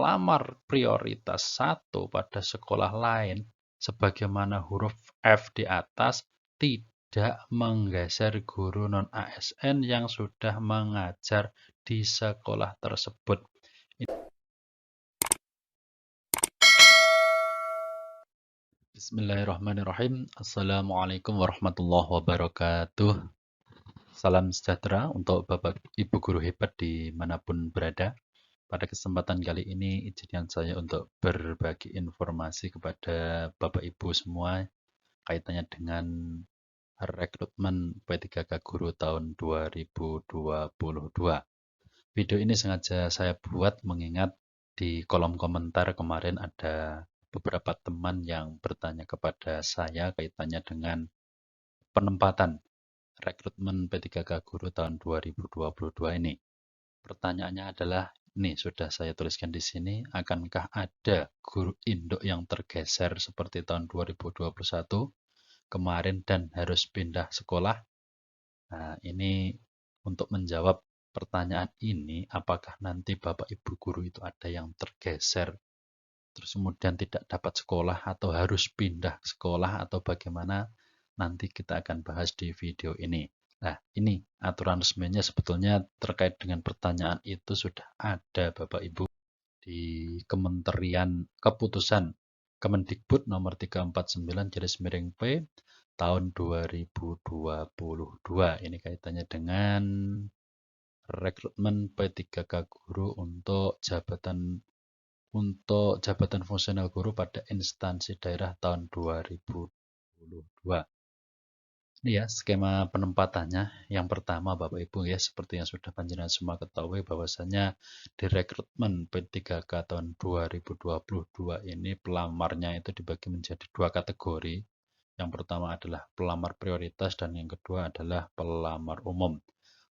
pelamar prioritas 1 pada sekolah lain sebagaimana huruf F di atas tidak menggeser guru non-ASN yang sudah mengajar di sekolah tersebut. Bismillahirrahmanirrahim. Assalamualaikum warahmatullahi wabarakatuh. Salam sejahtera untuk Bapak Ibu guru hebat dimanapun berada. Pada kesempatan kali ini, izinkan saya untuk berbagi informasi kepada Bapak Ibu semua kaitannya dengan rekrutmen P3K Guru tahun 2022. Video ini sengaja saya buat mengingat di kolom komentar kemarin ada beberapa teman yang bertanya kepada saya kaitannya dengan penempatan rekrutmen P3K Guru tahun 2022 ini. Pertanyaannya adalah, ini sudah saya tuliskan di sini, akankah ada guru induk yang tergeser seperti tahun 2021 kemarin dan harus pindah sekolah? Nah, ini untuk menjawab pertanyaan ini, apakah nanti Bapak Ibu guru itu ada yang tergeser, terus kemudian tidak dapat sekolah atau harus pindah sekolah atau bagaimana, nanti kita akan bahas di video ini. Nah, ini aturan resminya sebetulnya terkait dengan pertanyaan itu sudah ada Bapak Ibu di Kementerian Keputusan Kemendikbud nomor 349/P tahun 2022. Ini kaitannya dengan rekrutmen P3K Guru untuk jabatan fungsional guru pada instansi daerah tahun 2022. Ini ya skema penempatannya. Yang pertama Bapak Ibu ya, seperti yang sudah panjenengan semua ketahui bahwasanya di rekrutmen P3K tahun 2022 ini pelamarnya itu dibagi menjadi 2 kategori. Yang pertama adalah pelamar prioritas dan yang kedua adalah pelamar umum.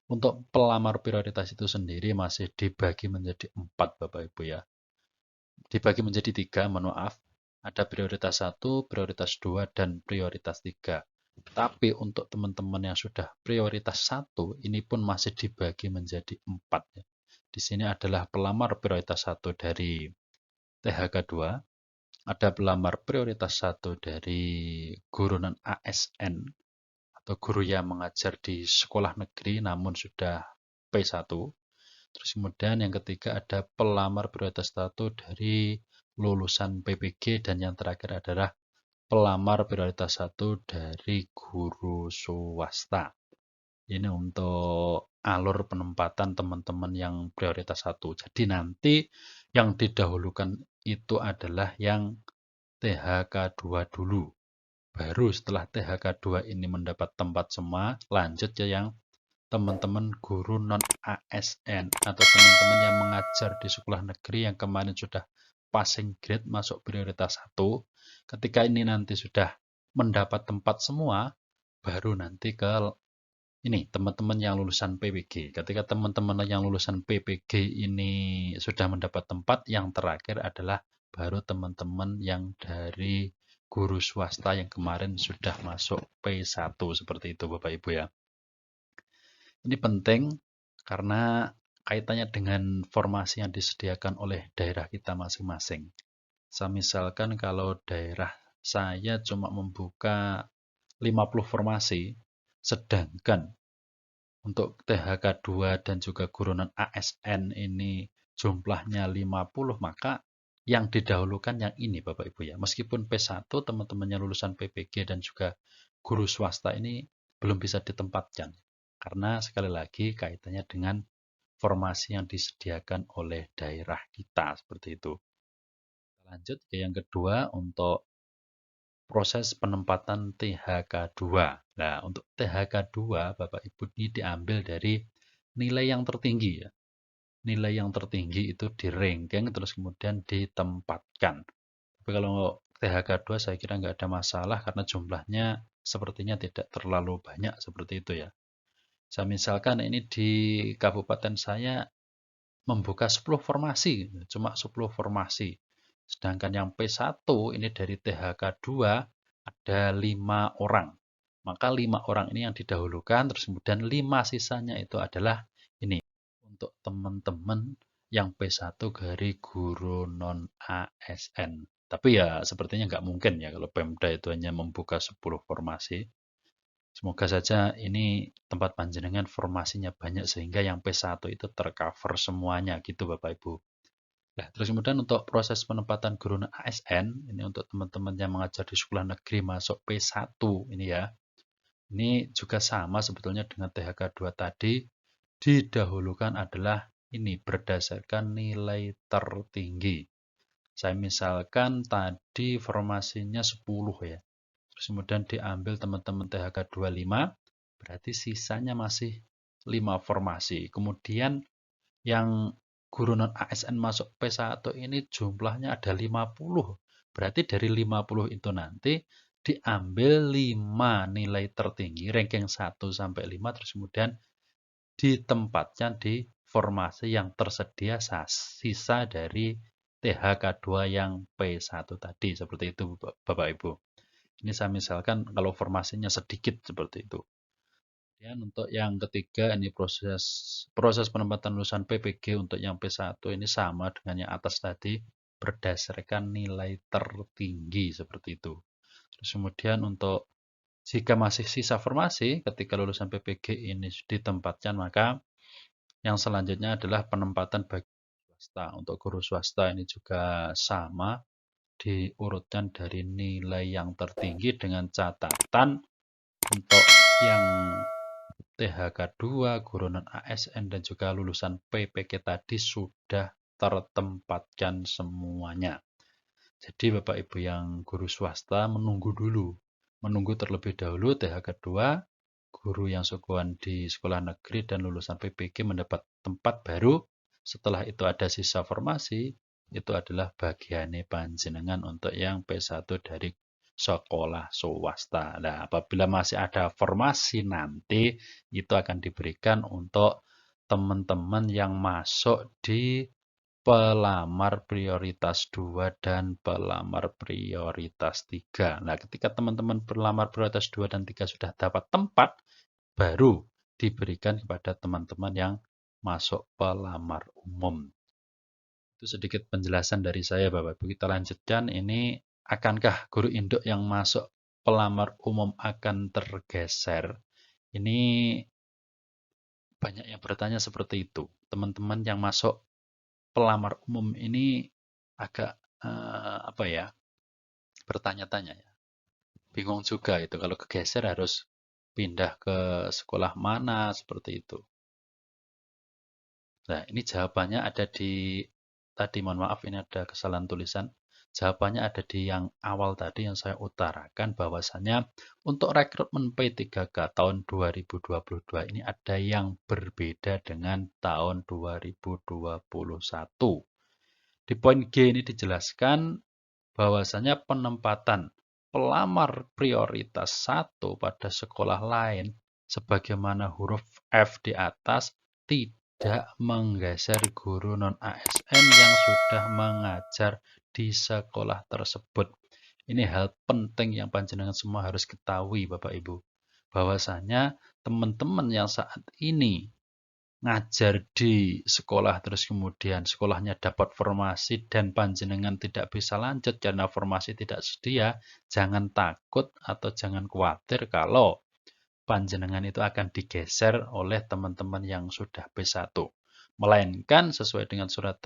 Untuk pelamar prioritas itu sendiri masih dibagi menjadi 4 Bapak Ibu ya. Dibagi menjadi 3, mohon maaf. Ada prioritas 1, prioritas 2, dan prioritas 3. Tapi untuk teman-teman yang sudah prioritas 1, ini pun masih dibagi menjadi 4. Ya. Di sini adalah pelamar prioritas 1 dari THK 2, ada pelamar prioritas 1 dari guru non-ASN atau guru yang mengajar di sekolah negeri namun sudah P1. Terus kemudian yang ketiga ada pelamar prioritas 1 dari lulusan PPG dan yang terakhir adalah pelamar prioritas 1 dari guru swasta. Ini untuk alur penempatan teman-teman yang prioritas 1. Jadi nanti yang didahulukan itu adalah yang THK 2 dulu. Baru setelah THK 2 ini mendapat tempat semua, lanjut ya yang teman-teman guru non-ASN atau teman-teman yang mengajar di sekolah negeri yang kemarin sudah passing grade masuk prioritas 1. Ketika ini nanti sudah mendapat tempat semua, baru nanti ke ini teman-teman yang lulusan PPG. Ketika teman-teman yang lulusan PPG ini sudah mendapat tempat, yang terakhir adalah baru teman-teman yang dari guru swasta yang kemarin sudah masuk P1 seperti itu Bapak Ibu ya. Ini penting karena kaitannya dengan formasi yang disediakan oleh daerah kita masing-masing. Misalkan kalau daerah saya cuma membuka 50 formasi, sedangkan untuk THK 2 dan juga guru non-ASN ini jumlahnya 50, maka yang didahulukan yang ini Bapak Ibu ya. Meskipun P1 teman-temannya lulusan PPG dan juga guru swasta ini belum bisa ditempatkan. Karena sekali lagi kaitannya dengan formasi yang disediakan oleh daerah kita seperti itu. Lanjut ke yang kedua untuk proses penempatan THK 2. Nah, untuk THK 2 Bapak Ibu ini diambil dari nilai yang tertinggi ya. Nilai yang tertinggi itu di ranking terus kemudian ditempatkan. Tapi kalau THK 2 saya kira nggak ada masalah karena jumlahnya sepertinya tidak terlalu banyak seperti itu ya. Misalkan ini di kabupaten saya membuka 10 formasi, cuma 10 formasi. Sedangkan yang P1 ini dari THK 2 ada 5 orang. Maka 5 orang ini yang didahulukan, terus kemudian 5 sisanya itu adalah ini. Untuk teman-teman yang P1 dari guru non-ASN. Tapi ya sepertinya nggak mungkin ya kalau Pemda itu hanya membuka 10 formasi. Semoga saja ini tempat panjenengan formasinya banyak sehingga yang P1 itu tercover semuanya gitu Bapak Ibu. Nah, terus kemudian untuk proses penempatan guru ASN, ini untuk teman-teman yang mengajar di sekolah negeri masuk P1 ini ya. Ini juga sama sebetulnya dengan THK 2 tadi, didahulukan adalah ini berdasarkan nilai tertinggi. Saya misalkan tadi formasinya 10 ya. Terus kemudian diambil teman-teman THK 25, berarti sisanya masih 5 formasi. Kemudian yang guru non ASN masuk P1 ini jumlahnya ada 50. Berarti dari 50 itu nanti diambil 5 nilai tertinggi, ranking 1 sampai 5, terus kemudian ditempatkan di formasi yang tersedia sisa dari THK2 yang P1 tadi. Seperti itu Bapak Ibu. Ini saya misalkan kalau formasinya sedikit seperti itu. Kemudian untuk yang ketiga ini proses penempatan lulusan PPG untuk yang P1 ini sama dengan yang atas tadi berdasarkan nilai tertinggi seperti itu. Terus kemudian untuk jika masih sisa formasi ketika lulusan PPG ini ditempatkan, maka yang selanjutnya adalah penempatan bagi swasta. Untuk guru swasta ini juga sama diurutkan dari nilai yang tertinggi dengan catatan untuk yang THK2, guru non ASN, dan juga lulusan PPG tadi sudah tertempatkan semuanya. Jadi Bapak Ibu yang guru swasta menunggu dulu. Menunggu terlebih dahulu THK2, guru yang sukuan di sekolah negeri dan lulusan PPG mendapat tempat baru. Setelah itu ada sisa formasi, itu adalah bagiannya panjenengan untuk yang P1 dari sekolah swasta. Nah, apabila masih ada formasi nanti, itu akan diberikan untuk teman-teman yang masuk di pelamar prioritas 2 dan pelamar prioritas 3. Nah, ketika teman-teman pelamar prioritas 2 dan 3 sudah dapat tempat, baru diberikan kepada teman-teman yang masuk pelamar umum. Itu sedikit penjelasan dari saya, Bapak Ibu. Kita lanjutkan. Ini akankah guru induk yang masuk pelamar umum akan tergeser? Ini banyak yang bertanya seperti itu. Teman-teman yang masuk pelamar umum ini agak apa ya? Bertanya-tanya ya. Bingung juga itu kalau kegeser harus pindah ke sekolah mana seperti itu. Nah, ini jawabannya ada di tadi, mohon maaf ini ada kesalahan tulisan. Jawabannya ada di yang awal tadi yang saya utarakan bahwasannya untuk rekrutmen P3K tahun 2022 ini ada yang berbeda dengan tahun 2021. Di poin G ini dijelaskan bahwasanya penempatan pelamar prioritas 1 pada sekolah lain sebagaimana huruf F di atas tidak menggeser guru non-ASN yang sudah mengajar di sekolah tersebut. Ini hal penting yang panjenengan semua harus ketahui Bapak Ibu. Bahwasanya teman-teman yang saat ini ngajar di sekolah terus kemudian sekolahnya dapat formasi dan panjenengan tidak bisa lanjut karena formasi tidak sedia, jangan takut atau jangan khawatir kalau panjenengan itu akan digeser oleh teman-teman yang sudah P1. Melainkan sesuai dengan surat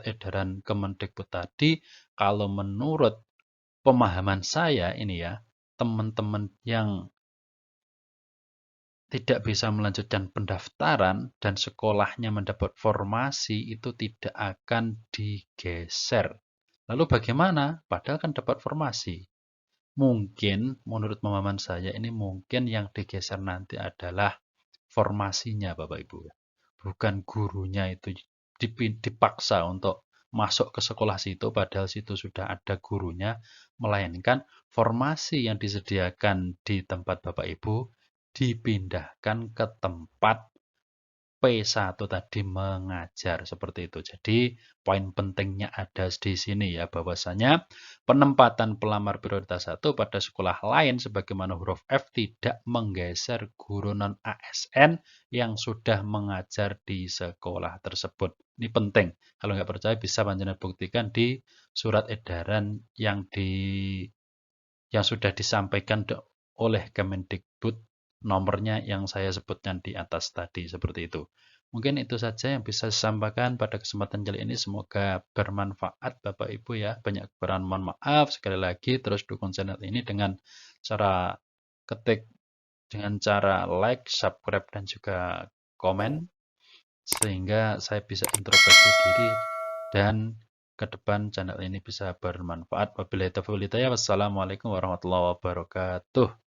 edaran Kemendikbud tadi, kalau menurut pemahaman saya ini ya, teman-teman yang tidak bisa melanjutkan pendaftaran dan sekolahnya mendapat formasi itu tidak akan digeser. Lalu bagaimana? Padahal kan dapat formasi. Mungkin menurut pemahaman saya ini mungkin yang digeser nanti adalah formasinya Bapak Ibu. Bukan gurunya itu dipaksa untuk masuk ke sekolah situ padahal situ sudah ada gurunya, melainkan formasi yang disediakan di tempat Bapak Ibu dipindahkan ke tempat P1 tadi mengajar seperti itu. Jadi poin pentingnya ada di sini ya, bahwasanya penempatan pelamar prioritas 1 pada sekolah lain sebagaimana huruf F tidak menggeser guru non ASN yang sudah mengajar di sekolah tersebut. Ini penting. Kalau nggak percaya bisa panjenengan buktikan di surat edaran yang sudah disampaikan oleh Kemendikbud, nomornya yang saya sebutkan di atas tadi, seperti itu. Mungkin itu saja yang bisa saya sampaikan pada kesempatan kali ini. Semoga bermanfaat Bapak Ibu ya. Banyak kekurangan, mohon maaf. Sekali lagi terus dukung channel ini dengan cara ketik, dengan cara like, subscribe, dan juga komen. Sehingga saya bisa introspeksi diri dan ke depan channel ini bisa bermanfaat. Wabillahi taufiq wal hidayah. Wassalamualaikum warahmatullahi wabarakatuh.